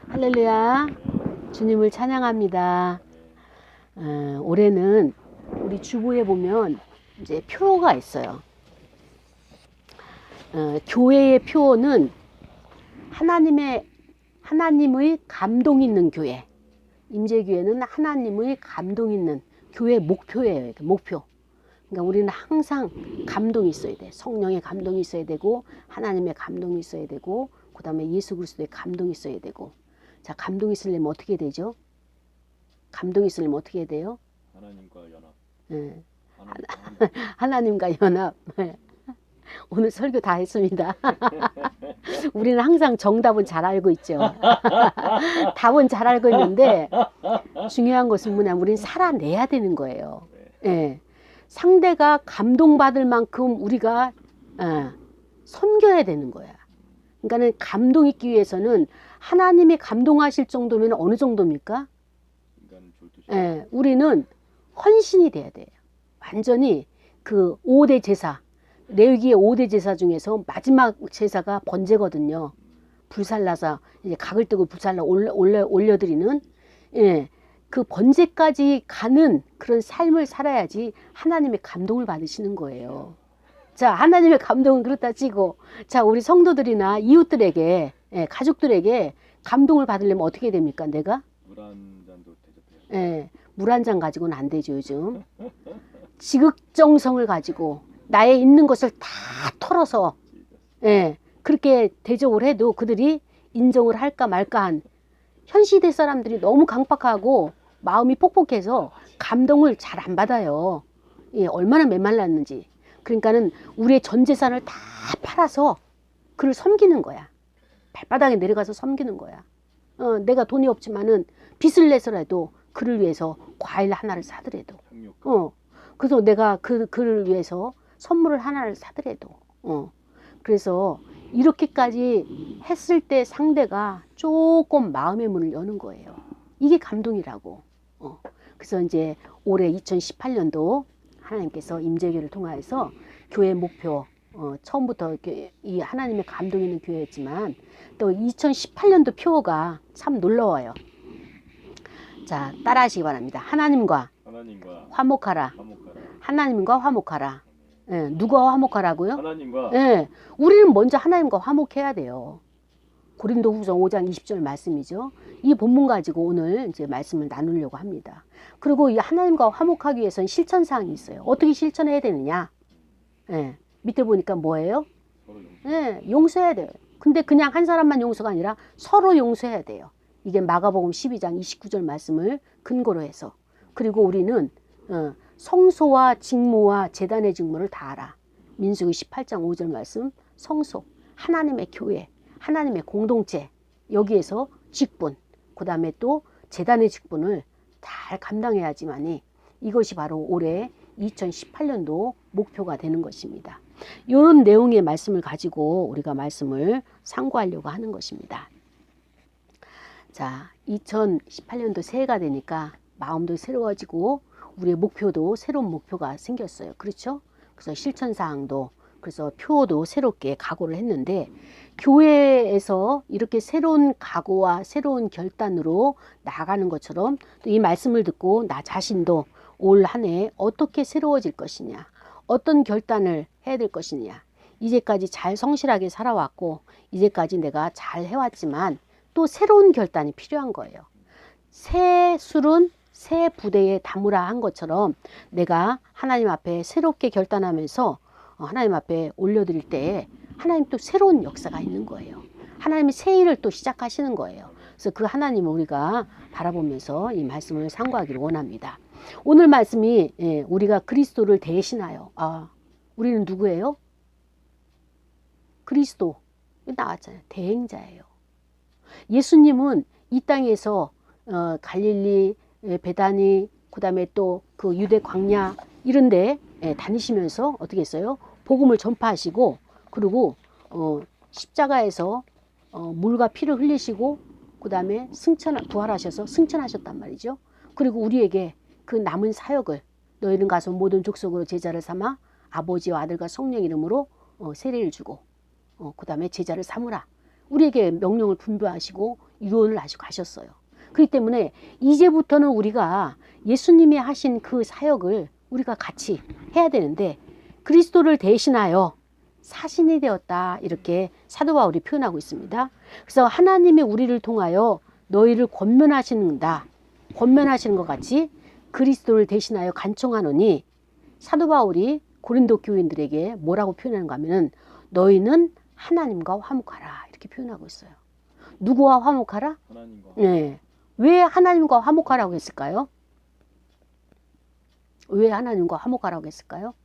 할렐루야. 주님을 찬양합니다. 올해는 우리 주보에 보면 이제 표가 있어요. 교회의 표는 하나님의 감동 있는 교회. 임재교회는 하나님의 감동 있는 교회 목표예요. 목표. 그러니까 우리는 항상 감동이 있어야 돼. 성령의 감동이 있어야 되고, 하나님의 감동이 있어야 되고, 그 다음에 예수 그리스도의 감동이 있어야 되고. 자, 감동이 있으려면 어떻게 되죠? 감동이 있으려면 어떻게 해야 돼요? 하나님과 연합. 네. 하나님과 연합. 오늘 설교 다 했습니다. 우리는 항상 정답은 잘 알고 있죠. 답은 잘 알고 있는데 중요한 것은 뭐냐면 우리는 살아내야 되는 거예요. 네. 상대가 감동받을 만큼 우리가 섬겨야 되는 거야. 그러니까는 감동 있기 위해서는 하나님이 감동하실 정도면 어느 정도입니까? 네. 우리는 헌신이 돼야 돼요. 완전히 그 5대 제사, 레위기의 5대 제사 중에서 마지막 제사가 번제거든요. 불살라서 이제 각을 뜨고 불살라 올려드리는, 예, 그 번제까지 가는 그런 삶을 살아야지 하나님의 감동을 받으시는 거예요. 자, 하나님의 감동은 그렇다 치고, 자, 우리 성도들이나 이웃들에게, 예, 가족들에게 감동을 받으려면 어떻게 됩니까? 내가? 물 한 잔도 대접해요. 예, 물 한 잔 가지고는 안 되죠, 요즘. 지극정성을 가지고 나의 있는 것을 다 털어서, 예, 그렇게 대접을 해도 그들이 인정을 할까 말까 한 현 시대 사람들이 너무 강박하고 마음이 폭폭해서 감동을 잘 안 받아요. 예, 얼마나 메말랐는지. 그러니까는 우리의 전 재산을 다 팔아서 그를 섬기는 거야. 발바닥에 내려가서 섬기는 거야. 내가 돈이 없지만은 빚을 내서라도 그를 위해서 과일 하나를 사더라도. 그래서 내가 그를 위해서 선물을 하나를 사더라도. 그래서 이렇게까지 했을 때 상대가 조금 마음의 문을 여는 거예요. 이게 감동이라고. 그래서 이제 올해 2018년도 하나님께서 임재교를 통하여서 교회 목표, 처음부터 이 하나님의 감동 있는 교회였지만 또 2018년도 표가 참 놀라워요. 자, 따라하시기 바랍니다. 하나님과 화목하라. 하나님과 화목하라. 예, 누가 화목하라고요? 하나님과. 예, 우리는 먼저 하나님과 화목해야 돼요. 고린도후서 5장 20절 말씀이죠. 이 본문 가지고 오늘 이제 말씀을 나누려고 합니다. 그리고 이 하나님과 화목하기 위해서는 실천 사항이 있어요. 어떻게 실천해야 되느냐? 예, 밑에 보니까 뭐예요? 예, 용서해야 돼요. 근데 그냥 한 사람만 용서가 아니라 서로 용서해야 돼요. 이게 마가복음 12장 29절 말씀을 근거로 해서. 그리고 우리는 성소와 직무와 제단의 직무를 다 알아. 민수기 18장 5절 말씀, 성소, 하나님의 교회, 하나님의 공동체, 여기에서 직분, 그 다음에 또 제단의 직분을 잘 감당해야지만이 이것이 바로 올해 2018년도 목표가 되는 것입니다. 이런 내용의 말씀을 가지고 우리가 말씀을 상고하려고 하는 것입니다. 자, 2018년도 새해가 되니까 마음도 새로워지고 우리의 목표도 새로운 목표가 생겼어요. 그렇죠? 그래서 실천사항도, 그래서 표도 새롭게 각오를 했는데 교회에서 이렇게 새로운 각오와 새로운 결단으로 나아가는 것처럼 또 이 말씀을 듣고 나 자신도 올 한 해 어떻게 새로워질 것이냐, 어떤 결단을 해야 될 것이냐, 이제까지 잘 성실하게 살아왔고 이제까지 내가 잘 해왔지만 또 새로운 결단이 필요한 거예요. 새 술은 새 부대에 담으라 한 것처럼 내가 하나님 앞에 새롭게 결단하면서 하나님 앞에 올려드릴 때에 하나님 또 새로운 역사가 있는 거예요. 하나님이 새 일을 또 시작하시는 거예요. 그래서 그 하나님을 우리가 바라보면서 이 말씀을 상고하기를 원합니다. 오늘 말씀이 우리가 그리스도를 대신하여, 우리는 누구예요? 그리스도. 나왔잖아요. 대행자예요. 예수님은 이 땅에서 갈릴리, 베다니, 그 다음에 또 그 유대 광야 이런 데 다니시면서 어떻게 했어요? 복음을 전파하시고, 그리고 십자가에서 물과 피를 흘리시고, 그 다음에 부활하셔서 승천하셨단 말이죠. 그리고 우리에게 그 남은 사역을 너희는 가서 모든 족속으로 제자를 삼아 아버지와 아들과 성령 이름으로 세례를 주고, 그 다음에 제자를 삼으라. 우리에게 명령을 분부하시고 유언을 하시고 가셨어요. 그렇기 때문에 이제부터는 우리가 예수님이 하신 그 사역을 우리가 같이 해야 되는데 그리스도를 대신하여 사신이 되었다 이렇게 사도 바울이 표현하고 있습니다. 그래서 하나님이 우리를 통하여 너희를 권면하시는다. 권면하시는 것 같이 그리스도를 대신하여 간청하노니 사도 바울이 고린도 교인들에게 뭐라고 표현하는가 하면은 너희는 하나님과 화목하라 이렇게 표현하고 있어요. 누구와 화목하라? 하나님과. 네. 왜 하나님과 화목하라고 했을까요? 왜 하나님과 화목하라고 했을까요?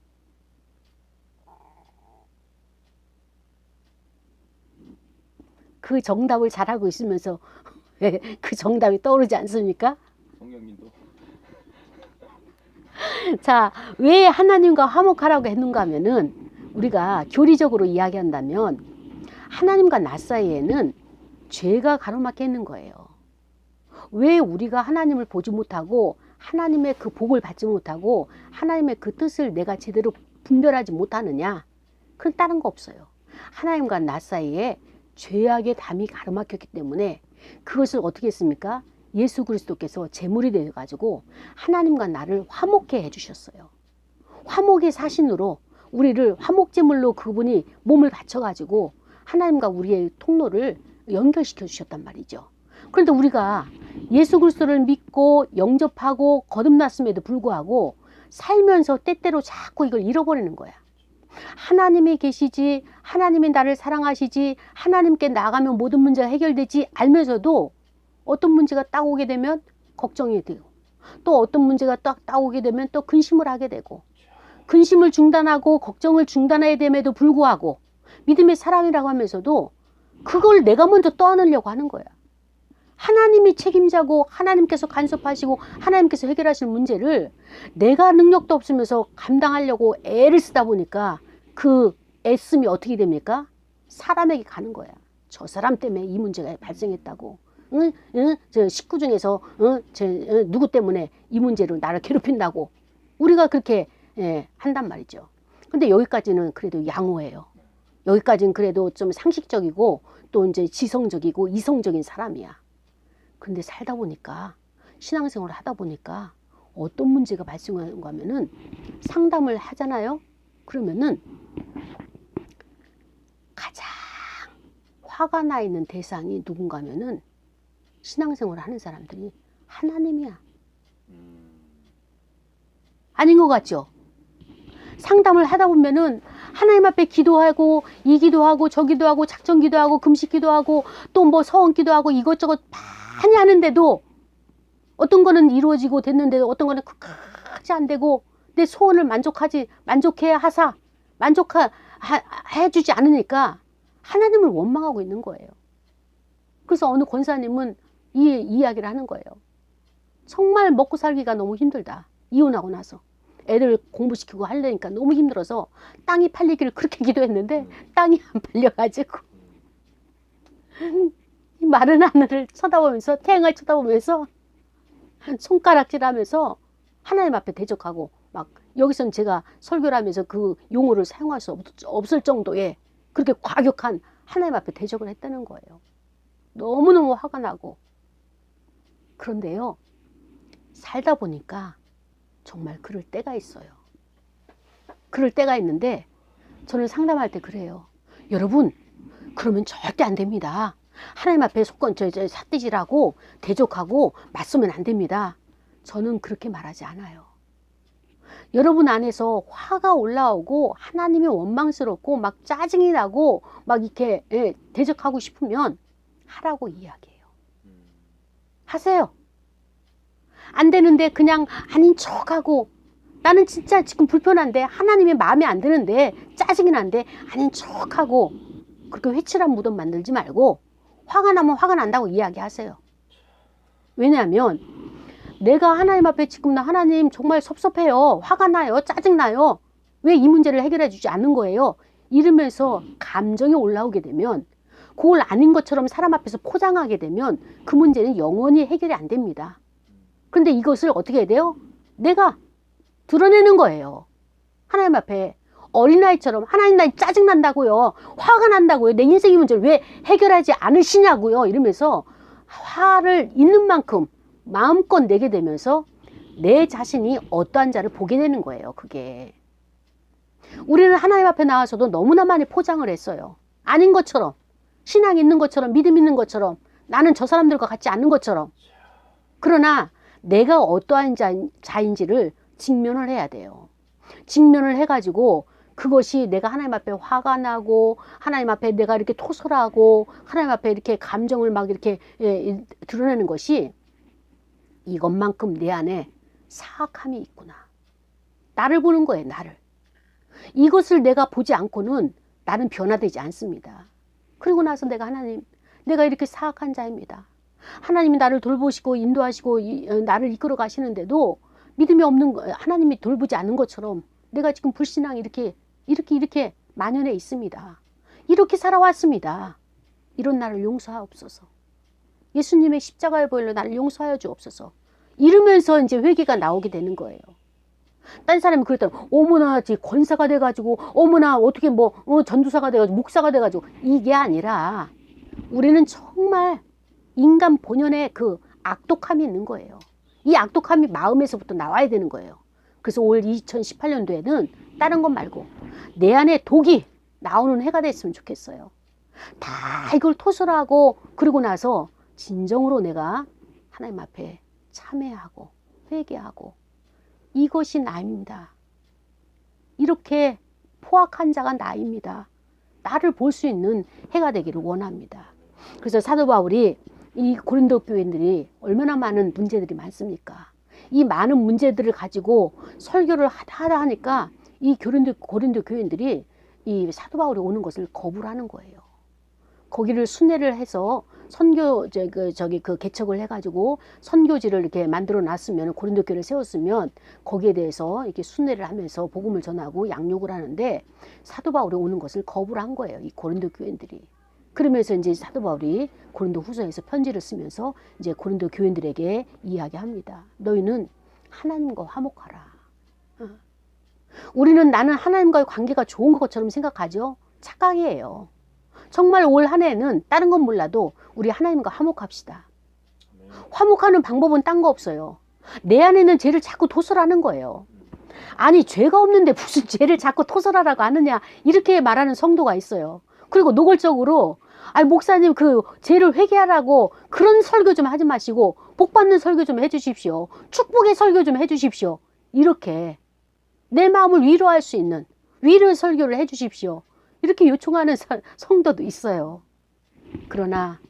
그 정답을 잘하고 있으면서 왜 그 정답이 떠오르지 않습니까? 성령님도. 자, 왜 하나님과 화목하라고 했는가 하면은 우리가 교리적으로 이야기한다면 하나님과 나 사이에는 죄가 가로막혀 있는 거예요. 왜 우리가 하나님을 보지 못하고 하나님의 그 복을 받지 못하고 하나님의 그 뜻을 내가 제대로 분별하지 못하느냐? 그건 다른 거 없어요. 하나님과 나 사이에 죄악의 담이 가로막혔기 때문에 그것을 어떻게 했습니까? 예수 그리스도께서 제물이 되어가지고 하나님과 나를 화목해 해주셨어요. 화목의 사신으로 우리를 화목제물로 그분이 몸을 바쳐가지고 하나님과 우리의 통로를 연결시켜 주셨단 말이죠. 그런데 우리가 예수 그리스도를 믿고 영접하고 거듭났음에도 불구하고 살면서 때때로 자꾸 이걸 잃어버리는 거야. 하나님이 계시지, 하나님이 나를 사랑하시지, 하나님께 나가면 모든 문제가 해결되지 알면서도 어떤 문제가 딱 오게 되면 걱정이 되고 또 어떤 문제가 딱 오게 되면 또 근심을 하게 되고 근심을 중단하고 걱정을 중단해야 됨에도 불구하고 믿음의 사람이라고 하면서도 그걸 내가 먼저 떠안으려고 하는 거야. 하나님이 책임자고 하나님께서 간섭하시고 하나님께서 해결하실 문제를 내가 능력도 없으면서 감당하려고 애를 쓰다 보니까 그 애씀이 어떻게 됩니까? 사람에게 가는 거야. 저 사람 때문에 이 문제가 발생했다고. 저 식구 중에서 누구 때문에 이 문제로 나를 괴롭힌다고 우리가 그렇게 한단 말이죠. 근데 여기까지는 그래도 양호해요. 여기까지는 그래도 좀 상식적이고 또 이제 지성적이고 이성적인 사람이야. 근데 살다 보니까 신앙생활을 하다 보니까 어떤 문제가 발생하는가 하면은 상담을 하잖아요. 그러면은 가장 화가 나 있는 대상이 누군가 하면은 신앙생활을 하는 사람들이 하나님이야. 아닌 것 같죠? 상담을 하다 보면은 하나님 앞에 기도하고 이 기도하고 저 기도하고 작전 기도하고 금식 기도하고 또 뭐 서원 기도하고 이것저것 많이 하는데도 어떤 거는 이루어지고 됐는데도 어떤 거는 끝까지 안 되고 내 소원을 만족해야 하사 해주지 않으니까 하나님을 원망하고 있는 거예요. 그래서 어느 권사님은 이 이야기를 하는 거예요. 정말 먹고 살기가 너무 힘들다. 이혼하고 나서. 애들 공부시키고 하려니까 너무 힘들어서 땅이 팔리기를 그렇게 기도했는데 땅이 안 팔려가지고 이 마른 하늘을 쳐다보면서 태양을 쳐다보면서 손가락질하면서 하나님 앞에 대적하고 막 여기서는 제가 설교를 하면서 그 용어를 사용할 수 없을 정도의 그렇게 과격한 하나님 앞에 대적을 했다는 거예요. 너무너무 화가 나고. 그런데요, 살다 보니까 정말 그럴 때가 있어요. 그럴 때가 있는데 저는 상담할 때 그래요. 여러분, 그러면 절대 안 됩니다. 하나님 앞에 삿대질하고 대적하고 맞서면 안 됩니다. 저는 그렇게 말하지 않아요. 여러분 안에서 화가 올라오고 하나님이 원망스럽고 막 짜증이 나고 막 이렇게 대적하고 싶으면 하라고 이야기해요. 하세요. 안 되는데 그냥 아닌 척하고 나는 진짜 지금 불편한데 하나님의 마음에 안 드는데 짜증이 난데 아닌 척하고 그렇게 회칠한 무덤 만들지 말고 화가 나면 화가 난다고 이야기하세요. 왜냐하면 내가 하나님 앞에 지금 나 하나님 정말 섭섭해요. 화가 나요. 짜증나요. 왜 이 문제를 해결해 주지 않는 거예요? 이러면서 감정이 올라오게 되면 그걸 아닌 것처럼 사람 앞에서 포장하게 되면 그 문제는 영원히 해결이 안 됩니다. 그런데 이것을 어떻게 해야 돼요? 내가 드러내는 거예요. 하나님 앞에 어린아이처럼 하나님 나 짜증난다고요. 화가 난다고요. 내 인생의 문제를 왜 해결하지 않으시냐고요. 이러면서 화를 있는 만큼 마음껏 내게 되면서 내 자신이 어떠한 자를 보게 되는 거예요. 그게. 우리는 하나님 앞에 나와서도 너무나 많이 포장을 했어요. 아닌 것처럼, 신앙이 있는 것처럼, 믿음 있는 것처럼, 나는 저 사람들과 같지 않은 것처럼. 그러나 내가 어떠한 자인지를 직면을 해야 돼요. 직면을 해가지고 그것이 내가 하나님 앞에 화가 나고 하나님 앞에 내가 이렇게 토설하고 하나님 앞에 이렇게 감정을 막 이렇게 드러내는 것이 이것만큼 내 안에 사악함이 있구나. 나를 보는 거예요. 나를. 이것을 내가 보지 않고는 나는 변화되지 않습니다. 그리고 나서 내가 이렇게 사악한 자입니다. 하나님이 나를 돌보시고 인도하시고 나를 이끌어 가시는데도 믿음이 없는 거, 하나님이 돌보지 않는 것처럼 내가 지금 불신앙이 이렇게 만연해 있습니다. 이렇게 살아왔습니다. 이런 나를 용서하옵소서. 예수님의 십자가의 보혈로 나를 용서하여 주옵소서. 이러면서 이제 회개가 나오게 되는 거예요. 딴 사람이 그랬더니 어머나 권사가 돼가지고 어머나 어떻게 전도사가 돼가지고 목사가 돼가지고 이게 아니라 우리는 정말 인간 본연의 그 악독함이 있는 거예요. 이 악독함이 마음에서부터 나와야 되는 거예요. 그래서 올 2018년도에는 다른 것 말고 내 안에 독이 나오는 해가 됐으면 좋겠어요. 다 이걸 토설하고 그러고 나서 진정으로 내가 하나님 앞에 참회하고 회개하고 이것이 나입니다. 이렇게 포악한 자가 나입니다. 나를 볼 수 있는 해가 되기를 원합니다. 그래서 사도 바울이 이 고린도 교인들이 얼마나 많은 문제들이 많습니까? 이 많은 문제들을 가지고 설교를 하다 하니까 이 고린도 교인들이 이 사도 바울이 오는 것을 거부를 하는 거예요. 거기를 순회를 해서 그 개척을 해가지고 선교지를 이렇게 만들어 놨으면 고린도 교회를 세웠으면 거기에 대해서 이렇게 순회를 하면서 복음을 전하고 양육을 하는데 사도 바울이 오는 것을 거부를 한 거예요. 이 고린도 교인들이. 그러면서 이제 사도 바울이 고린도 후서에서 편지를 쓰면서 이제 고린도 교인들에게 이야기합니다. 너희는 하나님과 화목하라. 우리는 나는 하나님과의 관계가 좋은 것처럼 생각하죠. 착각이에요. 정말 올 한 해는 다른 건 몰라도 우리 하나님과 화목합시다. 화목하는 방법은 딴 거 없어요. 내 안에는 죄를 자꾸 토설하는 거예요. 아니 죄가 없는데 무슨 죄를 자꾸 토설하라고 하느냐 이렇게 말하는 성도가 있어요. 그리고 노골적으로 목사님 그 죄를 회개하라고 그런 설교 좀 하지 마시고 복 받는 설교 좀 해주십시오. 축복의 설교 좀 해주십시오. 이렇게 내 마음을 위로할 수 있는 위로의 설교를 해주십시오. 이렇게 요청하는 성도도 있어요. 그러나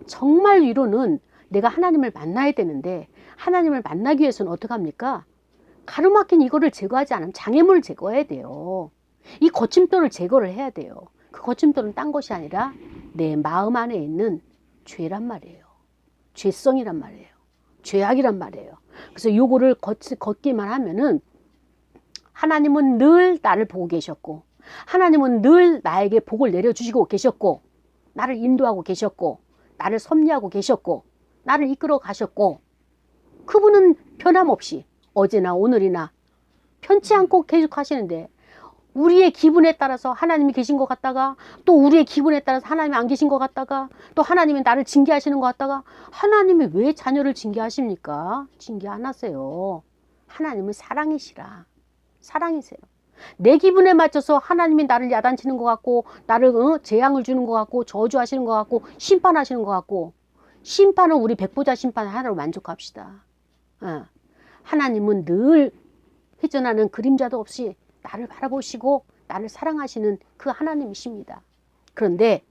정말 위로는 내가 하나님을 만나야 되는데 하나님을 만나기 위해서는 어떻게 합니까? 가로막힌 이거를 제거하지 않으면 장애물을 제거해야 돼요. 이 거침돌을 제거를 해야 돼요. 그 거침돌은 딴 것이 아니라 내 마음 안에 있는 죄란 말이에요. 죄성이란 말이에요. 죄악이란 말이에요. 그래서 요거를 걷기만 하면은 하나님은 늘 나를 보고 계셨고 하나님은 늘 나에게 복을 내려주시고 계셨고 나를 인도하고 계셨고 나를 섭리하고 계셨고 나를 이끌어 가셨고 그분은 변함없이 어제나 오늘이나 편치 않고 계속 하시는데 우리의 기분에 따라서 하나님이 계신 것 같다가 또 우리의 기분에 따라서 하나님이 안 계신 것 같다가 또 하나님이 나를 징계하시는 것 같다가 하나님이 왜 자녀를 징계하십니까? 징계 안 하세요. 하나님은 사랑이시라. 사랑이세요. 내 기분에 맞춰서 하나님이 나를 야단치는 것 같고 나를 재앙을 주는 것 같고 저주하시는 것 같고 심판하시는 것 같고 심판은 우리 백보자 심판 하나로 만족합시다. 하나님은 늘 회전하는 그림자도 없이 나를 바라보시고 나를 사랑하시는 그 하나님이십니다. 그런데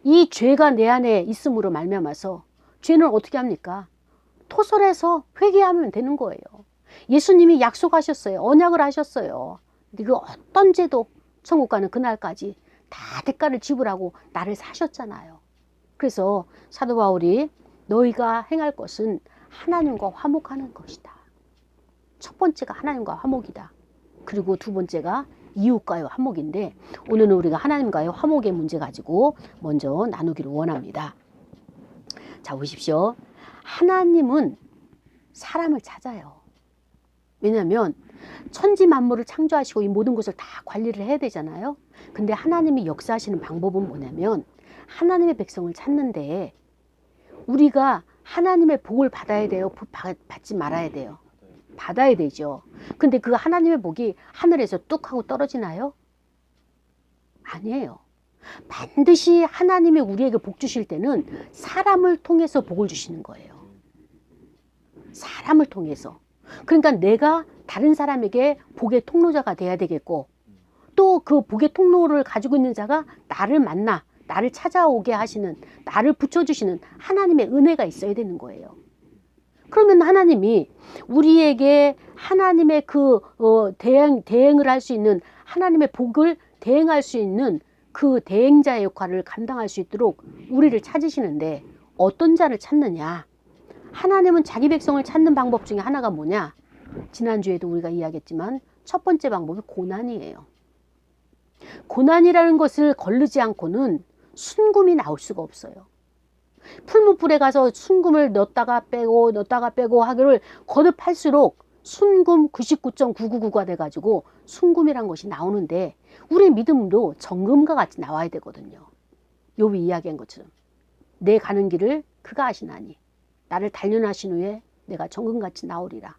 이 죄가 내 안에 있음으로 말미암아서 죄는 어떻게 합니까? 토설해서 회개하면 되는 거예요. 예수님이 약속하셨어요. 언약을 하셨어요. 그 어떤 죄도 천국 가는 그날까지 다 대가를 지불하고 나를 사셨잖아요. 그래서 사도 바울이 너희가 행할 것은 하나님과 화목하는 것이다. 첫 번째가 하나님과 화목이다. 그리고 두 번째가 이웃과의 화목인데 오늘은 우리가 하나님과의 화목의 문제 가지고 먼저 나누기를 원합니다. 자, 보십시오. 하나님은 사람을 찾아요. 왜냐하면 천지 만물을 창조하시고 이 모든 것을 다 관리를 해야 되잖아요. 근데 하나님이 역사하시는 방법은 뭐냐면 하나님의 백성을 찾는데 우리가 하나님의 복을 받아야 돼요? 받지 말아야 돼요? 받아야 되죠. 근데 그 하나님의 복이 하늘에서 뚝 하고 떨어지나요? 아니에요. 반드시 하나님이 우리에게 복 주실 때는 사람을 통해서 복을 주시는 거예요. 사람을 통해서. 그러니까 내가 다른 사람에게 복의 통로자가 돼야 되겠고 또 그 복의 통로를 가지고 있는 자가 나를 만나 나를 찾아오게 하시는 나를 붙여주시는 하나님의 은혜가 있어야 되는 거예요. 그러면 하나님이 우리에게 하나님의 그 대행을 할 수 있는 하나님의 복을 대행할 수 있는 그 대행자의 역할을 감당할 수 있도록 우리를 찾으시는데 어떤 자를 찾느냐? 하나님은 자기 백성을 찾는 방법 중에 하나가 뭐냐? 지난주에도 우리가 이야기했지만 첫 번째 방법이 고난이에요. 고난이라는 것을 거르지 않고는 순금이 나올 수가 없어요. 풀무불에 가서 순금을 넣었다가 빼고 하기를 거듭할수록 순금 99.999가 돼가지고 순금이란 것이 나오는데 우리 믿음도 정금과 같이 나와야 되거든요. 욥이 이야기한 것처럼 내 가는 길을 그가 아시나니 나를 단련하신 후에 내가 정금같이 나오리라.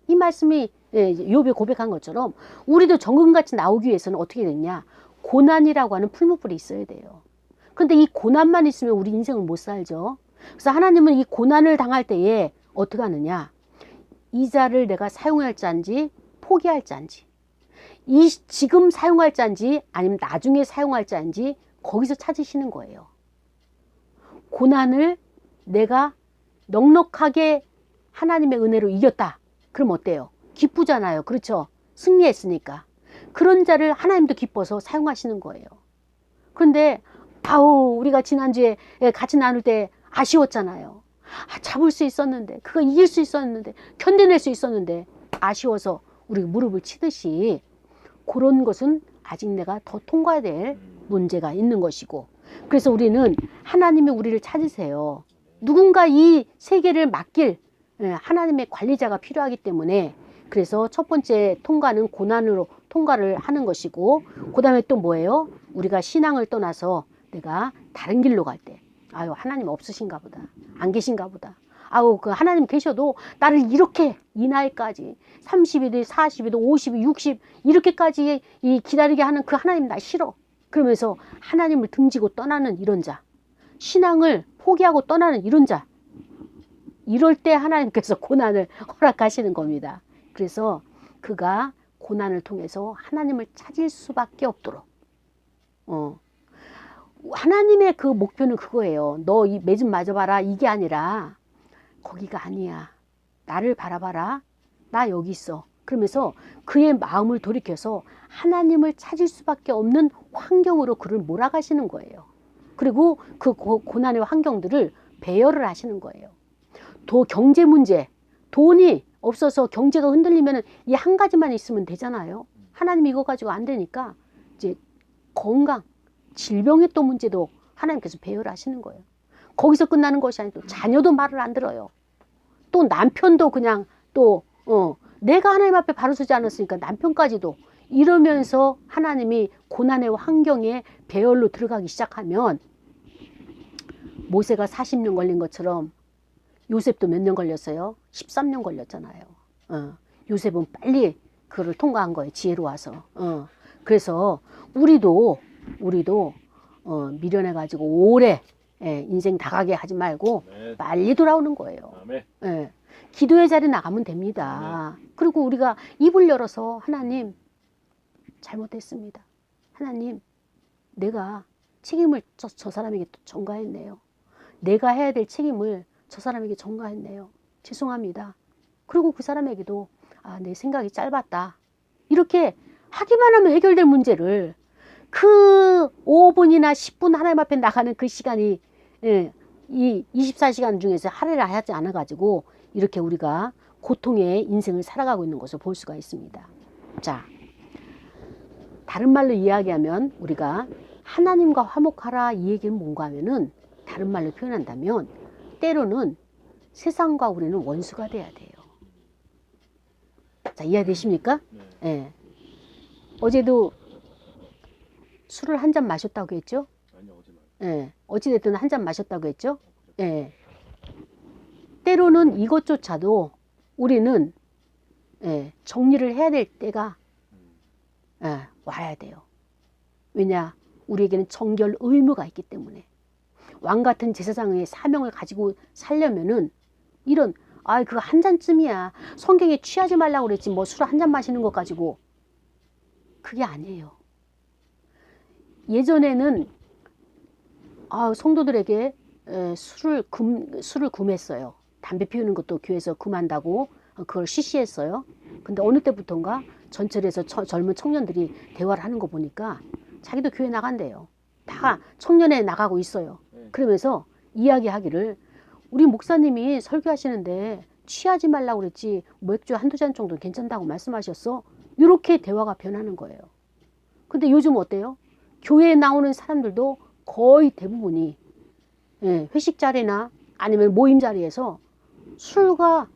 이 말씀이 욥이 고백한 것처럼 우리도 정금같이 나오기 위해서는 어떻게 됐냐? 고난이라고 하는 풀무불이 있어야 돼요. 근데 이 고난만 있으면 우리 인생을 못 살죠. 그래서 하나님은 이 고난을 당할 때에 어떻게 하느냐? 이 자를 내가 사용할 자인지 포기할 자인지 지금 사용할 자인지 아니면 나중에 사용할 자인지 거기서 찾으시는 거예요. 고난을 내가 넉넉하게 하나님의 은혜로 이겼다. 그럼 어때요? 기쁘잖아요. 그렇죠? 승리했으니까. 그런 자를 하나님도 기뻐서 사용하시는 거예요. 그런데 우리가 지난주에 같이 나눌 때 아쉬웠잖아요. 잡을 수 있었는데 그거 이길 수 있었는데 견뎌낼 수 있었는데 아쉬워서 우리 무릎을 치듯이 그런 것은 아직 내가 더 통과해야 될 문제가 있는 것이고 그래서 우리는 하나님이 우리를 찾으세요. 누군가 이 세계를 맡길 하나님의 관리자가 필요하기 때문에 그래서 첫 번째 통과는 고난으로 통과를 하는 것이고 그 다음에 또 뭐예요? 우리가 신앙을 떠나서 내가 다른 길로 갈 때 하나님 없으신가 보다. 안 계신가 보다. 그 하나님 계셔도 나를 이렇게 이 나이까지 30이든 40이든 50, 60 이렇게까지 기다리게 하는 그 하나님 나 싫어. 그러면서 하나님을 등지고 떠나는 이런 자. 신앙을 포기하고 떠나는 이런 자. 이럴 때 하나님께서 고난을 허락하시는 겁니다. 그래서 그가 고난을 통해서 하나님을 찾을 수밖에 없도록 하나님의 그 목표는 그거예요. 너 이 매 좀 맞아봐라 이게 아니라 거기가 아니야. 나를 바라봐라. 나 여기 있어. 그러면서 그의 마음을 돌이켜서 하나님을 찾을 수밖에 없는 환경으로 그를 몰아가시는 거예요. 그리고 그 고난의 환경들을 배열을 하시는 거예요. 경제 문제, 돈이 없어서 경제가 흔들리면 이 한 가지만 있으면 되잖아요. 하나님 이거 가지고 안 되니까 이제 건강, 질병의 또 문제도 하나님께서 배열하시는 거예요. 거기서 끝나는 것이 아니고 자녀도 말을 안 들어요. 또 남편도 그냥 내가 하나님 앞에 바로 서지 않았으니까 남편까지도 이러면서 하나님이 고난의 환경에 배열로 들어가기 시작하면 모세가 40년 걸린 것처럼 요셉도 몇 년 걸렸어요? 13년 걸렸잖아요. 요셉은 빨리 그를 통과한 거예요. 지혜로워서. 그래서 우리도 미련해가지고 오래 인생 다 가게 하지 말고 빨리 돌아오는 거예요. 기도의 자리 나가면 됩니다. 그리고 우리가 입을 열어서 하나님 잘못했습니다. 하나님 내가 책임을 저 사람에게 전가했네요. 내가 해야 될 책임을 저 사람에게 전가했네요. 죄송합니다. 그리고 그 사람에게도 내 생각이 짧았다. 이렇게 하기만 하면 해결될 문제를 그 5분이나 10분 하나님 앞에 나가는 그 시간이 이 24시간 중에서 할애를 하지 않아가지고 이렇게 우리가 고통의 인생을 살아가고 있는 것을 볼 수가 있습니다. 자, 다른 말로 이야기하면 우리가 하나님과 화목하라 이 얘기는 뭔가 하면은 다른 말로 표현한다면 때로는 세상과 우리는 원수가 돼야 돼요. 자, 이해되십니까? 네. 예. 어제도 술을 한 잔 마셨다고 했죠? 아니요, 어제 말. 예. 어찌됐든 한 잔 마셨다고 했죠? 예. 때로는 이것조차도 우리는 예, 정리를 해야 될 때가 예, 와야 돼요. 왜냐? 우리에게는 정결 의무가 있기 때문에. 왕 같은 제사장의 사명을 가지고 살려면은 이런 그거 한 잔쯤이야. 성경에 취하지 말라고 그랬지 뭐 술 한 잔 마시는 것 가지고. 그게 아니에요. 예전에는 성도들에게 술을 금했어요. 담배 피우는 것도 교회에서 금한다고 그걸 시시했어요. 근데 어느 때부터인가 전철에서 젊은 청년들이 대화를 하는 거 보니까 자기도 교회 나간대요. 다 청년회 나가고 있어요. 그러면서 이야기하기를 우리 목사님이 설교하시는데 취하지 말라고 그랬지 맥주 한두 잔 정도는 괜찮다고 말씀하셨어. 이렇게 대화가 변하는 거예요. 근데 요즘 어때요? 교회에 나오는 사람들도 거의 대부분이 회식 자리나 아니면 모임 자리에서 술과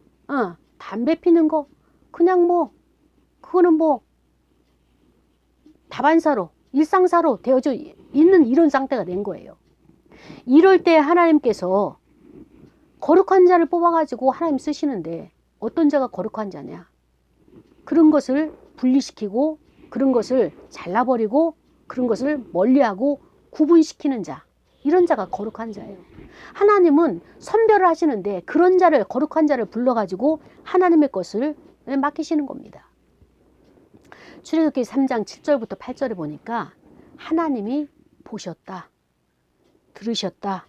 담배 피는 거 그냥 뭐 그거는 뭐 다반사로 일상사로 되어져 있는 이런 상태가 된 거예요. 이럴 때 하나님께서 거룩한 자를 뽑아가지고 하나님 쓰시는데 어떤 자가 거룩한 자냐? 그런 것을 분리시키고 그런 것을 잘라버리고 그런 것을 멀리하고 구분시키는 자. 이런 자가 거룩한 자예요. 하나님은 선별을 하시는데 그런 자를 거룩한 자를 불러가지고 하나님의 것을 맡기시는 겁니다. 출애굽기 3장 7절부터 8절에 보니까 하나님이 보셨다. 들으셨다.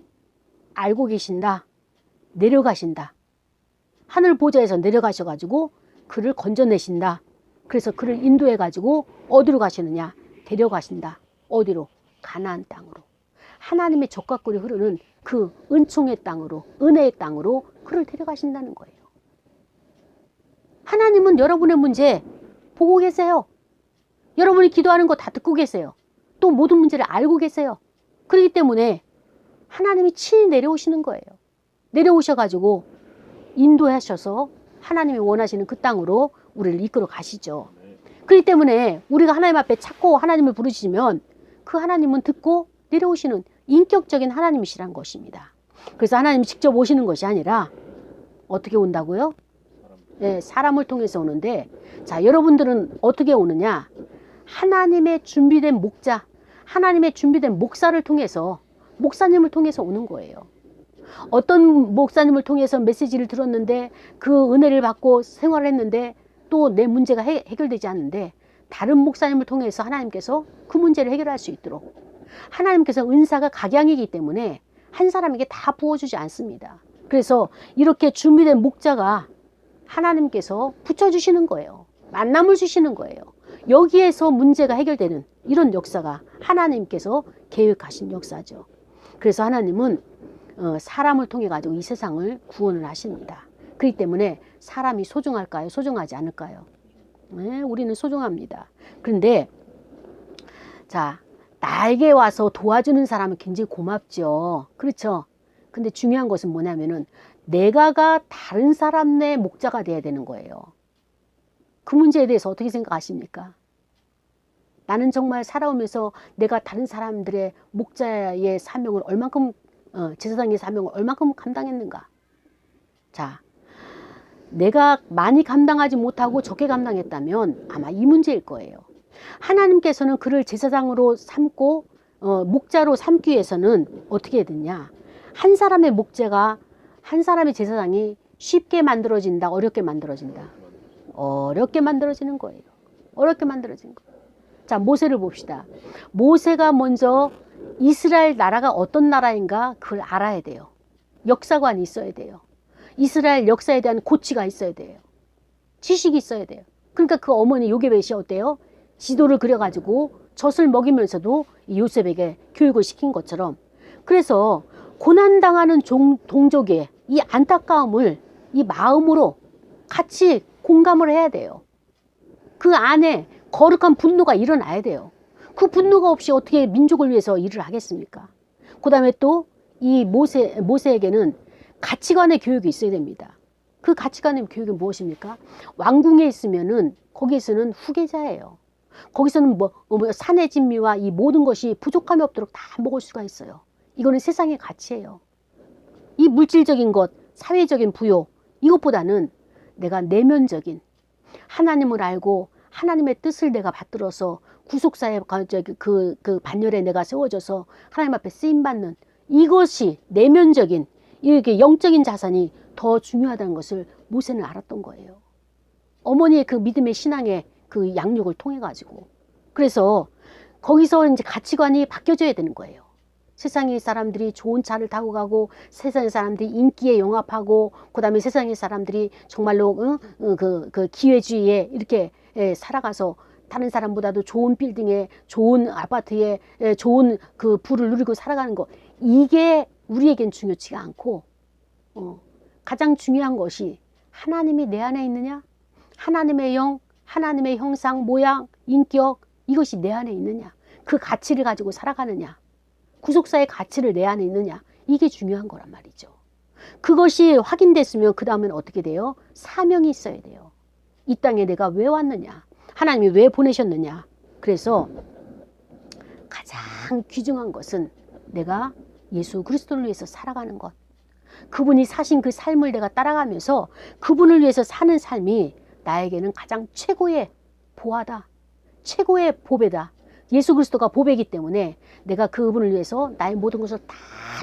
알고 계신다. 내려가신다. 하늘 보좌에서 내려가셔가지고 그를 건져내신다. 그래서 그를 인도해가지고 어디로 가시느냐? 데려가신다. 어디로? 가나안 땅으로. 하나님의 젖과 꿀이 흐르는 그 은총의 땅으로, 은혜의 땅으로 그를 데려가신다는 거예요. 하나님은 여러분의 문제 보고 계세요. 여러분이 기도하는 거 다 듣고 계세요. 또 모든 문제를 알고 계세요. 그렇기 때문에 하나님이 친히 내려오시는 거예요. 내려오셔가지고 인도하셔서 하나님이 원하시는 그 땅으로 우리를 이끌어 가시죠. 그렇기 때문에 우리가 하나님 앞에 찾고 하나님을 부르시면 그 하나님은 듣고 내려오시는 인격적인 하나님이시란 것입니다. 그래서 하나님이 직접 오시는 것이 아니라 어떻게 온다고요? 네, 사람을 통해서 오는데 자, 여러분들은 어떻게 오느냐? 하나님의 준비된 목자, 하나님의 준비된 목사를 통해서 목사님을 통해서 오는 거예요. 어떤 목사님을 통해서 메시지를 들었는데 그 은혜를 받고 생활을 했는데 또 내 문제가 해결되지 않는데 다른 목사님을 통해서 하나님께서 그 문제를 해결할 수 있도록 하나님께서 은사가 각양이기 때문에 한 사람에게 다 부어주지 않습니다. 그래서 이렇게 준비된 목자가 하나님께서 붙여주시는 거예요. 만남을 주시는 거예요. 여기에서 문제가 해결되는 이런 역사가 하나님께서 계획하신 역사죠. 그래서 하나님은 사람을 통해 가지고 이 세상을 구원을 하십니다. 그렇기 때문에 사람이 소중할까요? 소중하지 않을까요? 네, 우리는 소중합니다. 그런데 자, 나에게 와서 도와주는 사람은 굉장히 고맙죠. 그렇죠? 근데 중요한 것은 뭐냐면은 내가가 다른 사람의 목자가 돼야 되는 거예요. 그 문제에 대해서 어떻게 생각하십니까? 나는 정말 살아오면서 내가 다른 사람들의 목자의 사명을 얼만큼 제사장의 사명을 얼만큼 감당했는가? 자, 내가 많이 감당하지 못하고 적게 감당했다면 아마 이 문제일 거예요. 하나님께서는 그를 제사장으로 삼고 목자로 삼기 위해서는 어떻게 해야 되냐? 한 사람의 목자가 한 사람의 제사장이 쉽게 만들어진다, 어렵게 만들어진다. 어렵게 만들어지는 거예요. 어렵게 만들어진 거예요. 자, 모세를 봅시다. 모세가 먼저 이스라엘 나라가 어떤 나라인가 그걸 알아야 돼요. 역사관이 있어야 돼요. 이스라엘 역사에 대한 고치가 있어야 돼요. 지식이 있어야 돼요. 그러니까 그 어머니 요게벳이 어때요? 지도를 그려가지고 젖을 먹이면서도 이 요셉에게 교육을 시킨 것처럼 그래서 고난당하는 동족의 이 안타까움을 이 마음으로 같이 공감을 해야 돼요. 그 안에 거룩한 분노가 일어나야 돼요. 그 분노가 없이 어떻게 민족을 위해서 일을 하겠습니까? 그 다음에 또 이 모세에게는 가치관의 교육이 있어야 됩니다. 그 가치관의 교육이 무엇입니까? 왕궁에 있으면은 거기에서는 후계자예요. 거기서는 뭐 산의 진미와 이 모든 것이 부족함이 없도록 다 먹을 수가 있어요. 이거는 세상의 가치예요. 이 물질적인 것, 사회적인 부요, 이것보다는 내가 내면적인 하나님을 알고 하나님의 뜻을 내가 받들어서 구속사의 그 반열에 내가 세워져서 하나님 앞에 쓰임받는 이것이 내면적인 이렇게 영적인 자산이 더 중요하다는 것을 모세는 알았던 거예요. 어머니의 그 믿음의 신앙의 그 양육을 통해 가지고. 그래서 거기서 이제 가치관이 바뀌어져야 되는 거예요. 세상의 사람들이 좋은 차를 타고 가고 세상의 사람들이 인기에 영합하고 그다음에 세상의 사람들이 정말로 그 기회주의에 이렇게 살아가서 다른 사람보다도 좋은 빌딩에 좋은 아파트에 좋은 그 부를 누리고 살아가는 거, 이게 우리에겐 중요치가 않고 가장 중요한 것이 하나님이 내 안에 있느냐, 하나님의 영, 하나님의 형상, 모양, 인격, 이것이 내 안에 있느냐, 그 가치를 가지고 살아가느냐, 구속사의 가치를 내 안에 있느냐, 이게 중요한 거란 말이죠. 그것이 확인됐으면 그 다음엔 어떻게 돼요? 사명이 있어야 돼요. 이 땅에 내가 왜 왔느냐, 하나님이 왜 보내셨느냐. 그래서 가장 귀중한 것은 내가 예수 그리스도를 위해서 살아가는 것, 그분이 사신 그 삶을 내가 따라가면서 그분을 위해서 사는 삶이 나에게는 가장 최고의 보화다, 최고의 보배다. 예수 그리스도가 보배이기 때문에 내가 그분을 위해서 나의 모든 것을 다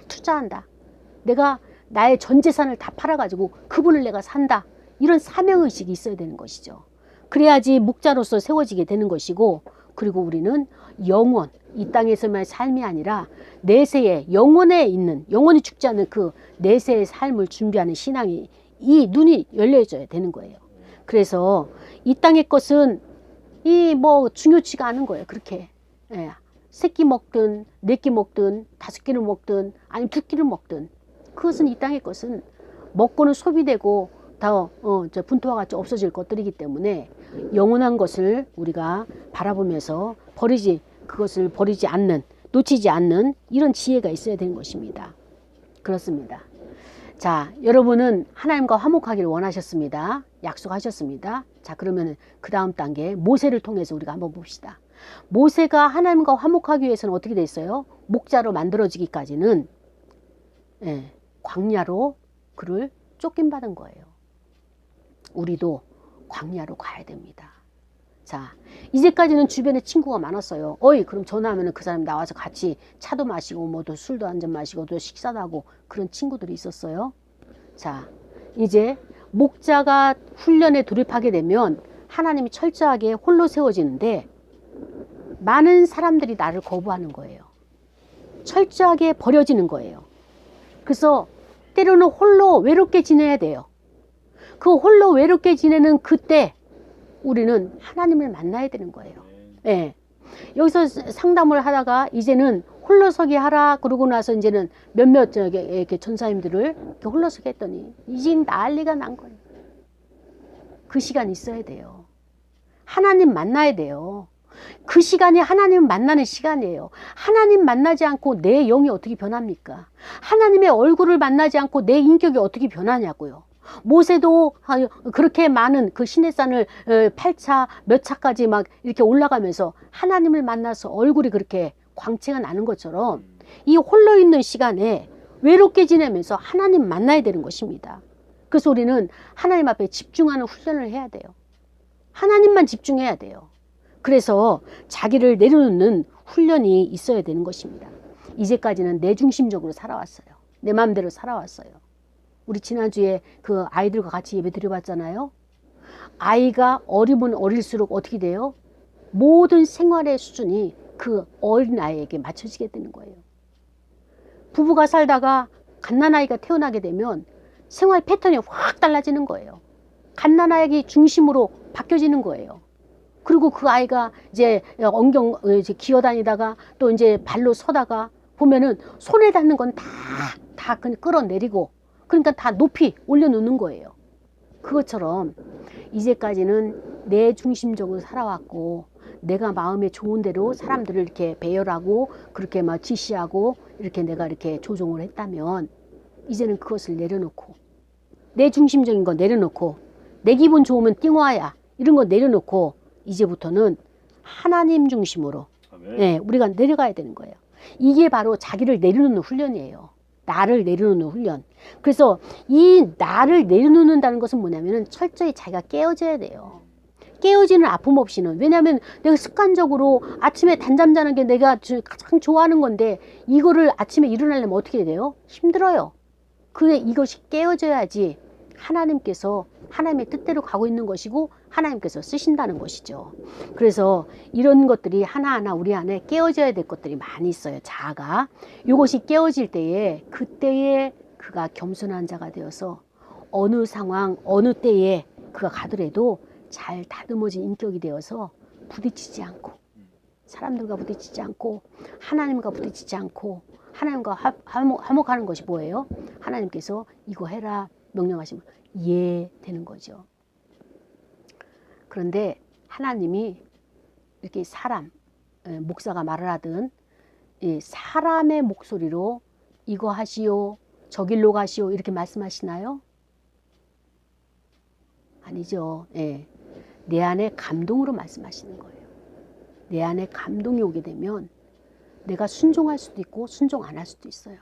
투자한다. 내가 나의 전 재산을 다 팔아가지고 그분을 내가 산다. 이런 사명의식이 있어야 되는 것이죠. 그래야지 목자로서 세워지게 되는 것이고, 그리고 우리는 영원, 이 땅에서만의 삶이 아니라 내세의 영원에 있는, 영원히 죽지 않는 그 내세의 삶을 준비하는 신앙이, 이 눈이 열려져야 되는 거예요. 그래서 이 땅의 것은 이 뭐 중요치가 않은 거예요. 그렇게 새끼 먹든 네 끼 먹든 다섯 끼를 먹든 아니면 두 끼를 먹든, 그것은 이 땅의 것은 먹고는 소비되고 다 분토와 같이 없어질 것들이기 때문에 영원한 것을 우리가 바라보면서 그것을 버리지 않는, 놓치지 않는 이런 지혜가 있어야 되는 것입니다. 그렇습니다. 자, 여러분은 하나님과 화목하기를 원하셨습니다. 약속하셨습니다. 자, 그러면 그 다음 단계 모세를 통해서 우리가 한번 봅시다. 모세가 하나님과 화목하기 위해서는 어떻게 됐어요? 목자로 만들어지기까지는 광야로 그를 쫓김받은 거예요. 우리도 광야로 가야 됩니다. 자, 이제까지는 주변에 친구가 많았어요. 그럼 전화하면 그 사람이 나와서 같이 차도 마시고 뭐 또 술도 한잔 마시고 또 식사도 하고 그런 친구들이 있었어요. 자, 이제 목자가 훈련에 돌입하게 되면 하나님이 철저하게 홀로 세워지는데 많은 사람들이 나를 거부하는 거예요. 철저하게 버려지는 거예요. 그래서 때로는 홀로 외롭게 지내야 돼요. 그 홀로 외롭게 지내는 그때 우리는 하나님을 만나야 되는 거예요. 여기서 상담을 하다가 이제는 홀로서기 하라 그러고 나서 이제는 몇몇 이렇게 전사님들을 이렇게 홀로서기 했더니 이제 난리가 난 거예요. 그 시간이 있어야 돼요. 하나님 만나야 돼요. 그 시간이 하나님 만나는 시간이에요. 하나님 만나지 않고 내 영이 어떻게 변합니까? 하나님의 얼굴을 만나지 않고 내 인격이 어떻게 변하냐고요. 모세도 그렇게 많은 그 시내산을 8차 몇 차까지 막 이렇게 올라가면서 하나님을 만나서 얼굴이 그렇게 광채가 나는 것처럼 이 홀로 있는 시간에 외롭게 지내면서 하나님 만나야 되는 것입니다. 그래서 우리는 하나님 앞에 집중하는 훈련을 해야 돼요. 하나님만 집중해야 돼요. 그래서 자기를 내려놓는 훈련이 있어야 되는 것입니다. 이제까지는 내 중심적으로 살아왔어요. 내 마음대로 살아왔어요. 우리 지난주에 그 아이들과 같이 예배 드려봤잖아요. 아이가 어리면 어릴수록 어떻게 돼요? 모든 생활의 수준이 그 어린 아이에게 맞춰지게 되는 거예요. 부부가 살다가 갓난아이가 태어나게 되면 생활 패턴이 확 달라지는 거예요. 갓난아이 중심으로 바뀌어지는 거예요. 그리고 그 아이가 이제 엉경 이제 기어다니다가 또 이제 발로 서다가 보면은 손에 닿는 건 다 그냥 끌어내리고, 그러니까 다 높이 올려놓는 거예요. 그것처럼 이제까지는 내 중심적으로 살아왔고 내가 마음에 좋은 대로 사람들을 이렇게 배열하고 그렇게 막 지시하고 이렇게 내가 이렇게 조종을 했다면 이제는 그것을 내려놓고 내 중심적인 거 내려놓고 내 기분 좋으면 띵화야 이런 거 내려놓고 이제부터는 하나님 중심으로 아멘. 네, 우리가 내려가야 되는 거예요. 이게 바로 자기를 내려놓는 훈련이에요. 나를 내려놓는 훈련. 그래서 이 나를 내려놓는다는 것은 뭐냐면은 철저히 자기가 깨어져야 돼요. 깨어지는 아픔 없이는. 왜냐하면 내가 습관적으로 아침에 단잠 자는 게 내가 가장 좋아하는 건데 이거를 아침에 일어나려면 어떻게 돼요? 힘들어요. 그래 이것이 깨어져야지 하나님께서 하나님의 뜻대로 가고 있는 것이고 하나님께서 쓰신다는 것이죠. 그래서 이런 것들이 하나하나 우리 안에 깨어져야 될 것들이 많이 있어요. 자아가. 이것이 깨어질 때에 그때에 그가 겸손한 자가 되어서 어느 상황 어느 때에 그가 가더라도 잘 다듬어진 인격이 되어서 부딪히지 않고 사람들과 부딪히지 않고 하나님과 부딪히지 않고 하나님과 화목하는 것이 뭐예요? 하나님께서 이거 해라 명령하시면 이해되는 거죠. 그런데 하나님이 이렇게 사람, 목사가 말을 하든 사람의 목소리로 이거 하시오, 저길로 가시오 이렇게 말씀하시나요? 아니죠. 예. 내 안에 감동으로 말씀하시는 거예요. 내 안에 감동이 오게 되면 내가 순종할 수도 있고 순종 안 할 수도 있어요.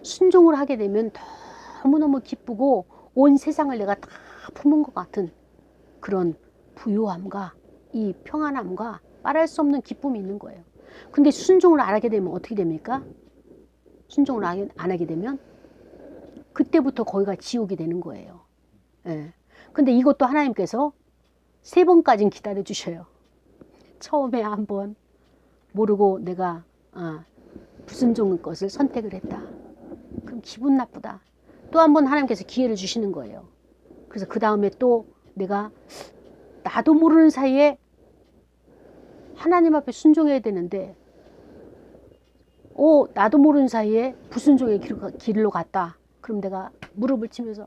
순종을 하게 되면 너무너무 기쁘고 온 세상을 내가 다 품은 것 같은 그런 부유함과 이 평안함과 말할 수 없는 기쁨이 있는 거예요. 근데 순종을 안 하게 되면 어떻게 됩니까? 순종을 안 하게 되면 그때부터 거기가 지옥이 되는 거예요. 예. 근데 이것도 하나님께서 3번까지는 기다려 주셔요. 처음에 한번 모르고 내가 불순종의 것을 선택을 했다. 그럼 기분 나쁘다. 또 한 번 하나님께서 기회를 주시는 거예요. 그래서 그 다음에 또 내가 나도 모르는 사이에 하나님 앞에 순종해야 되는데 나도 모르는 사이에 불순종의 길로 갔다. 그럼 내가 무릎을 치면서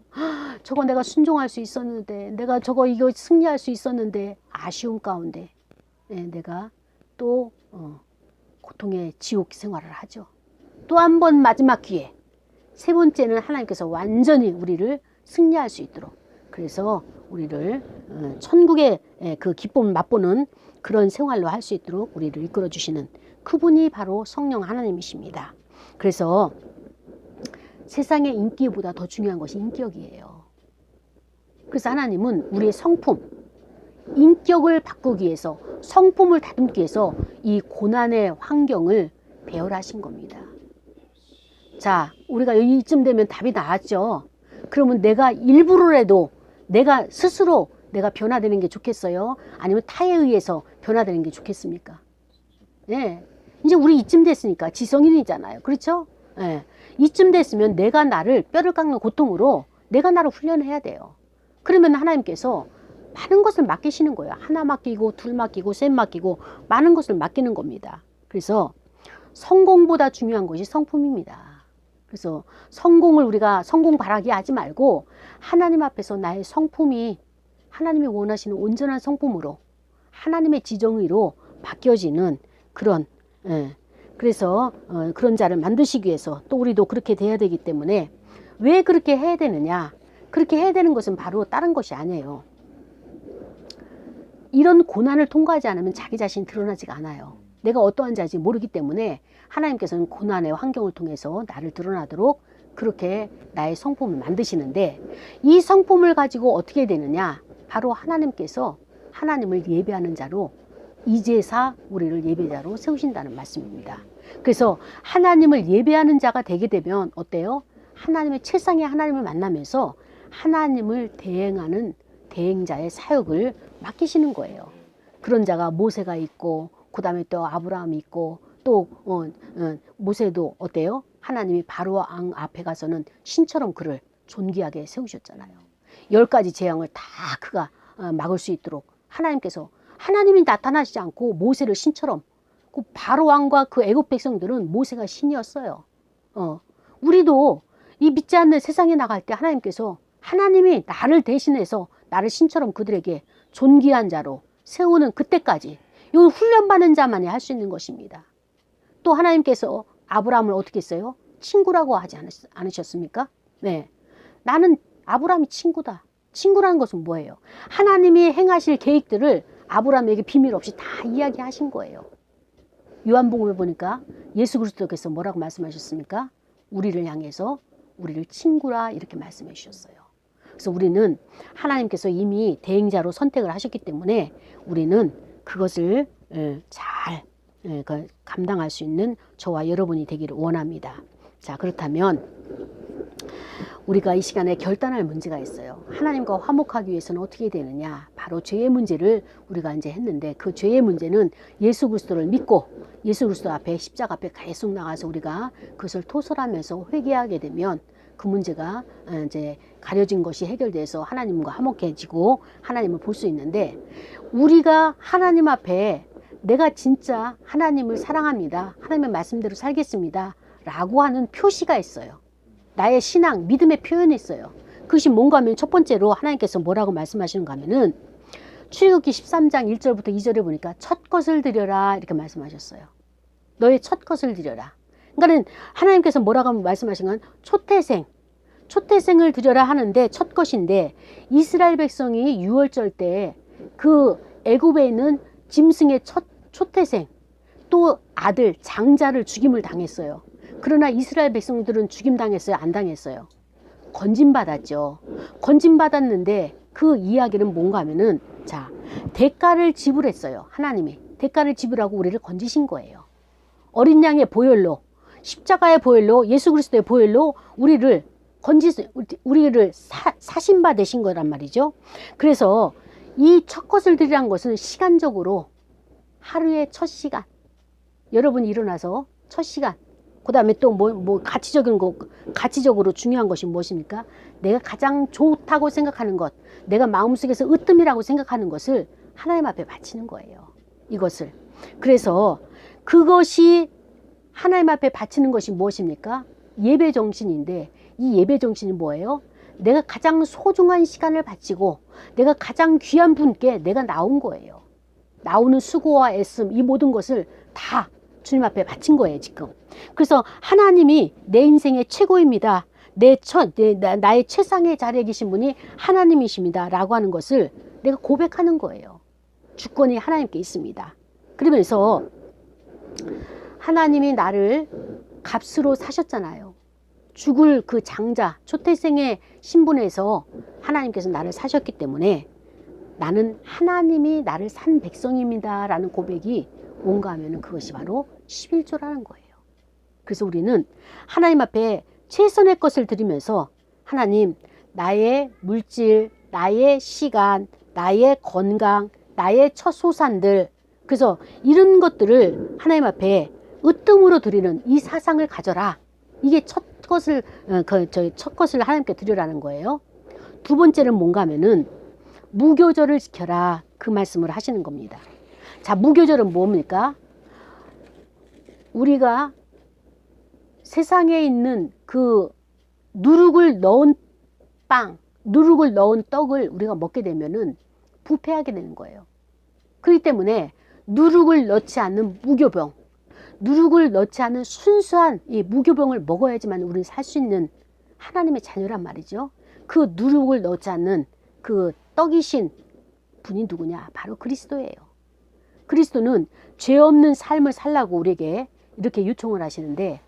저거 내가 순종할 수 있었는데 내가 이거 승리할 수 있었는데 아쉬움 가운데 내가 또 고통의 지옥 생활을 하죠. 또 한 번 마지막 기회 3번째는 하나님께서 완전히 우리를 승리할 수 있도록 그래서 우리를 천국의 그 기쁨을 맛보는 그런 생활로 할 수 있도록 우리를 이끌어 주시는 그분이 바로 성령 하나님이십니다. 그래서 세상의 인기보다 더 중요한 것이 인격이에요. 그래서 하나님은 우리의 성품, 인격을 바꾸기 위해서 성품을 다듬기 위해서 이 고난의 환경을 배열하신 겁니다. 자, 우리가 이쯤 되면 답이 나왔죠. 그러면 내가 일부러라도 내가 스스로 내가 변화되는 게 좋겠어요? 아니면 타에 의해서 변화되는 게 좋겠습니까? 네. 이제 우리 이쯤 됐으니까 지성인이잖아요. 그렇죠? 네. 이쯤 됐으면 내가 나를 뼈를 깎는 고통으로 내가 나를 훈련해야 돼요. 그러면 하나님께서 많은 것을 맡기시는 거예요. 하나 맡기고 둘 맡기고 셋 맡기고 많은 것을 맡기는 겁니다. 그래서 성공보다 중요한 것이 성품입니다. 그래서 성공을 우리가 성공 바라기 하지 말고 하나님 앞에서 나의 성품이 하나님이 원하시는 온전한 성품으로 하나님의 지정의로 바뀌어지는 그런 그래서 그런 자를 만드시기 위해서 또 우리도 그렇게 돼야 되기 때문에 왜 그렇게 해야 되느냐? 그렇게 해야 되는 것은 바로 다른 것이 아니에요. 이런 고난을 통과하지 않으면 자기 자신이 드러나지가 않아요. 내가 어떠한 자인지 모르기 때문에 하나님께서는 고난의 환경을 통해서 나를 드러나도록 그렇게 나의 성품을 만드시는데 이 성품을 가지고 어떻게 되느냐? 바로 하나님께서 하나님을 예배하는 자로 이제사 우리를 예배자로 세우신다는 말씀입니다. 그래서 하나님을 예배하는 자가 되게 되면 어때요? 하나님의 최상의 하나님을 만나면서 하나님을 대행하는 대행자의 사역을 맡기시는 거예요. 그런 자가 모세가 있고 그 다음에 또 아브라함이 있고 또 모세도 어때요? 하나님이 바로 왕 앞에 가서는 신처럼 그를 존귀하게 세우셨잖아요. 10가지 재앙을 다 그가 막을 수 있도록 하나님께서 하나님이 나타나시지 않고 모세를 신처럼 그 바로 왕과 그 애굽 백성들은 모세가 신이었어요. 우리도 이 믿지 않는 세상에 나갈 때 하나님께서 하나님이 나를 대신해서 나를 신처럼 그들에게 존귀한 자로 세우는 그때까지 이건 훈련받는 자만이 할 수 있는 것입니다. 또 하나님께서 아브라함을 어떻게 했어요? 친구라고 하지 않으셨습니까? 네, 나는 아브라함이 친구다. 친구라는 것은 뭐예요? 하나님이 행하실 계획들을 아브라함에게 비밀 없이 다 이야기하신 거예요. 요한복음을 보니까 예수 그리스도께서 뭐라고 말씀하셨습니까? 우리를 향해서 우리를 친구라 이렇게 말씀해 주셨어요. 그래서 우리는 하나님께서 이미 대행자로 선택을 하셨기 때문에 우리는 그것을 잘 감당할 수 있는 저와 여러분이 되기를 원합니다. 자, 그렇다면 우리가 이 시간에 결단할 문제가 있어요. 하나님과 화목하기 위해서는 어떻게 되느냐? 바로 죄의 문제를 우리가 이제 했는데 그 죄의 문제는 예수 그리스도를 믿고 예수 그리스도 앞에 십자가 앞에 계속 나가서 우리가 그것을 토설하면서 회개하게 되면 그 문제가 이제 가려진 것이 해결돼서 하나님과 화목해지고 하나님을 볼 수 있는데 우리가 하나님 앞에 내가 진짜 하나님을 사랑합니다. 하나님의 말씀대로 살겠습니다. 라고 하는 표시가 있어요. 나의 신앙, 믿음의 표현이 있어요. 그것이 뭔가 하면 첫 번째로 하나님께서 뭐라고 말씀하시는가 하면은 출애굽기 13장 1절부터 2절에 보니까 첫 것을 드려라 이렇게 말씀하셨어요. 너의 첫 것을 드려라. 그러니까는 하나님께서 뭐라고 말씀하신 건 초태생을 드려라 하는데 첫 것인데 이스라엘 백성이 유월절 때 그 애굽에 있는 짐승의 초태생 또 아들 장자를 죽임을 당했어요. 그러나 이스라엘 백성들은 죽임 당했어요? 안 당했어요? 건진받았죠. 건진받았는데 그 이야기는 뭔가 하면은 자, 대가를 지불했어요. 하나님이 대가를 지불하고 우리를 건지신 거예요. 어린 양의 보혈로 십자가의 보혈로 예수 그리스도의 보혈로 우리를 사신받으신 거란 말이죠. 그래서 이 첫 것을 드리란 것은 시간적으로 하루의 첫 시간 여러분이 일어나서 첫 시간 그 다음에 또 가치적으로 중요한 것이 무엇입니까? 내가 가장 좋다고 생각하는 것, 내가 마음속에서 으뜸이라고 생각하는 것을 하나님 앞에 바치는 거예요. 이것을. 그래서 그것이 하나님 앞에 바치는 것이 무엇입니까? 예배 정신인데 이 예배 정신이 뭐예요? 내가 가장 소중한 시간을 바치고 내가 가장 귀한 분께 내가 나온 거예요. 나오는 수고와 애씀 이 모든 것을 다 주님 앞에 바친 거예요, 지금. 그래서 하나님이 내 인생의 최고입니다. 나의 최상의 자리에 계신 분이 하나님이십니다. 라고 하는 것을 내가 고백하는 거예요. 주권이 하나님께 있습니다. 그러면서 하나님이 나를 값으로 사셨잖아요. 죽을 그 장자, 초태생의 신분에서 하나님께서 나를 사셨기 때문에 나는 하나님이 나를 산 백성입니다. 라는 고백이 뭔가 하면은 그것이 바로 11조라는 거예요. 그래서 우리는 하나님 앞에 최선의 것을 드리면서 하나님, 나의 물질, 나의 시간, 나의 건강, 나의 첫 소산들 그래서 이런 것들을 하나님 앞에 으뜸으로 드리는 이 사상을 가져라. 이게 첫 것을 하나님께 드리라는 거예요. 두 번째는 뭔가 하면은 무교절을 지켜라. 그 말씀을 하시는 겁니다. 자, 무교절은 뭡니까? 우리가 세상에 있는 그 누룩을 넣은 누룩을 넣은 떡을 우리가 먹게 되면은 부패하게 되는 거예요. 그렇기 때문에 누룩을 넣지 않는 무교병, 누룩을 넣지 않은 순수한 이 무교병을 먹어야지만 우리는 살 수 있는 하나님의 자녀란 말이죠. 그 누룩을 넣지 않는 그 떡이신 분이 누구냐? 바로 그리스도예요. 그리스도는 죄 없는 삶을 살라고 우리에게 이렇게 요청을 하시는데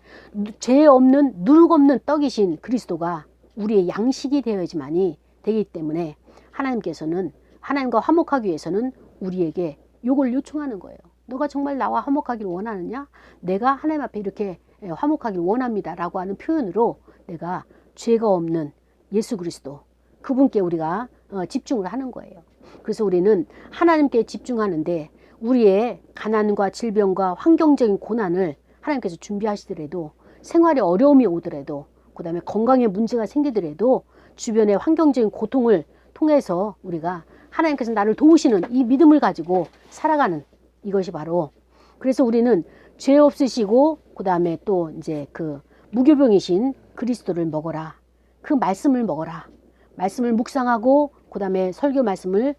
죄 없는 누룩 없는 떡이신 그리스도가 우리의 양식이 되어야지만이 되기 때문에 하나님께서는 하나님과 화목하기 위해서는 우리에게 이걸 요청하는 거예요. 너가 정말 나와 화목하기를 원하느냐? 내가 하나님 앞에 이렇게 화목하기를 원합니다. 라고 하는 표현으로 내가 죄가 없는 예수 그리스도 그분께 우리가 집중을 하는 거예요. 그래서 우리는 하나님께 집중하는데 우리의 가난과 질병과 환경적인 고난을 하나님께서 준비하시더라도 생활에 어려움이 오더라도 그 다음에 건강에 문제가 생기더라도 주변의 환경적인 고통을 통해서 우리가 하나님께서 나를 도우시는 이 믿음을 가지고 살아가는 이것이 바로 그래서 우리는 죄 없으시고 그 다음에 또 이제 그 무교병이신 그리스도를 먹어라. 그 말씀을 먹어라. 말씀을 묵상하고 그 다음에 설교 말씀을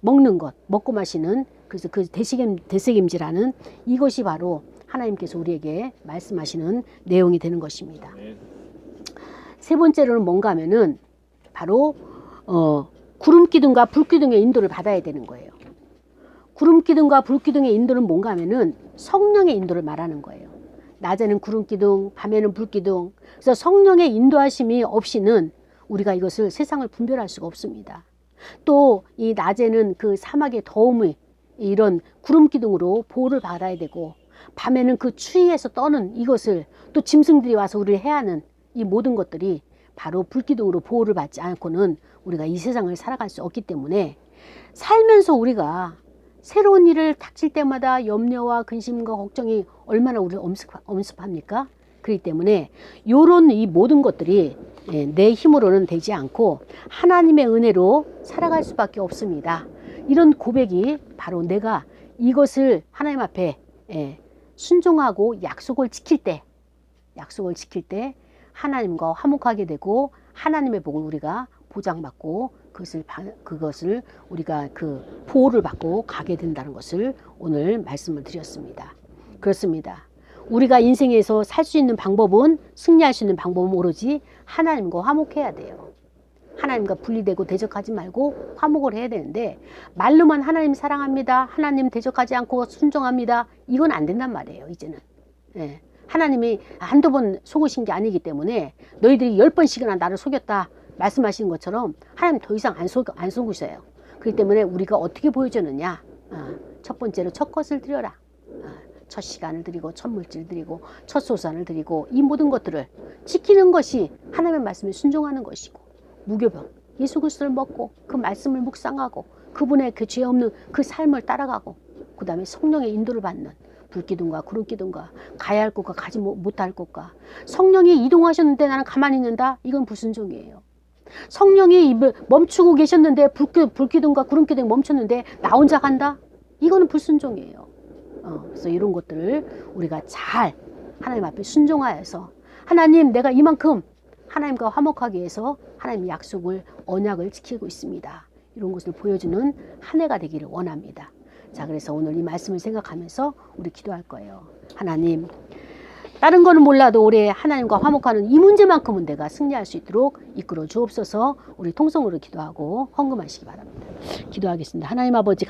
먹는 것, 먹고 마시는 그래서 그 되새김질하는 이것이 바로 하나님께서 우리에게 말씀하시는 내용이 되는 것입니다. 세 번째로는 뭔가 하면은 바로 구름 기둥과 불 기둥의 인도를 받아야 되는 거예요. 구름 기둥과 불 기둥의 인도는 뭔가 하면은 성령의 인도를 말하는 거예요. 낮에는 구름 기둥, 밤에는 불 기둥. 그래서 성령의 인도하심이 없이는 우리가 이것을 세상을 분별할 수가 없습니다. 또 이 낮에는 그 사막의 더움이 이런 구름 기둥으로 보호를 받아야 되고, 밤에는 그 추위에서 떠는 이것을 또 짐승들이 와서 우리를 해하는 이 모든 것들이 바로 불기둥으로 보호를 받지 않고는 우리가 이 세상을 살아갈 수 없기 때문에, 살면서 우리가 새로운 일을 닥칠 때마다 염려와 근심과 걱정이 얼마나 우리를 엄습합니까? 그렇기 때문에 요런 이 모든 것들이 내 힘으로는 되지 않고 하나님의 은혜로 살아갈 수밖에 없습니다. 이런 고백이 바로 내가 이것을 하나님 앞에 순종하고 약속을 지킬 때 하나님과 화목하게 되고 하나님의 복을 우리가 보장받고 그것을 우리가 그 보호를 받고 가게 된다는 것을 오늘 말씀을 드렸습니다. 그렇습니다. 우리가 인생에서 살 수 있는 방법은, 승리할 수 있는 방법은 오로지 하나님과 화목해야 돼요. 하나님과 분리되고 대적하지 말고 화목을 해야 되는데, 말로만 하나님 사랑합니다, 하나님 대적하지 않고 순종합니다, 이건 안 된단 말이에요. 이제는 하나님이 한두 번 속으신 게 아니기 때문에, 너희들이 10번씩이나 나를 속였다 말씀하시는 것처럼 하나님 더 이상 안 속으셔요. 그렇기 때문에 우리가 어떻게 보여주느냐, 첫 번째로 첫 것을 드려라. 첫 시간을 드리고 첫 물질을 드리고 첫 소산을 드리고, 이 모든 것들을 지키는 것이 하나님의 말씀에 순종하는 것이고, 무교병 예수 그리스도를 먹고 그 말씀을 묵상하고 그분의 그 죄 없는 그 삶을 따라가고, 그 다음에 성령의 인도를 받는 불기둥과 구름 기둥과 가야 할 곳과 가지 못할 곳과, 성령이 이동하셨는데 나는 가만히 있는다, 이건 불순종이에요. 성령이 멈추고 계셨는데 불기둥과 구름 기둥이 멈췄는데 나 혼자 간다, 이거는 불순종이에요. 그래서 이런 것들을 우리가 잘 하나님 앞에 순종하여서, 하나님 내가 이만큼 하나님과 화목하기 위해서 하나님의 약속을, 언약을 지키고 있습니다, 이런 것을 보여주는 한 해가 되기를 원합니다. 자, 그래서 오늘 이 말씀을 생각하면서 우리 기도할 거예요. 하나님, 다른 거는 몰라도 올해 하나님과 화목하는 이 문제만큼은 내가 승리할 수 있도록 이끌어 주옵소서. 우리 통성으로 기도하고 헌금하시기 바랍니다. 기도하겠습니다. 하나님 아버지,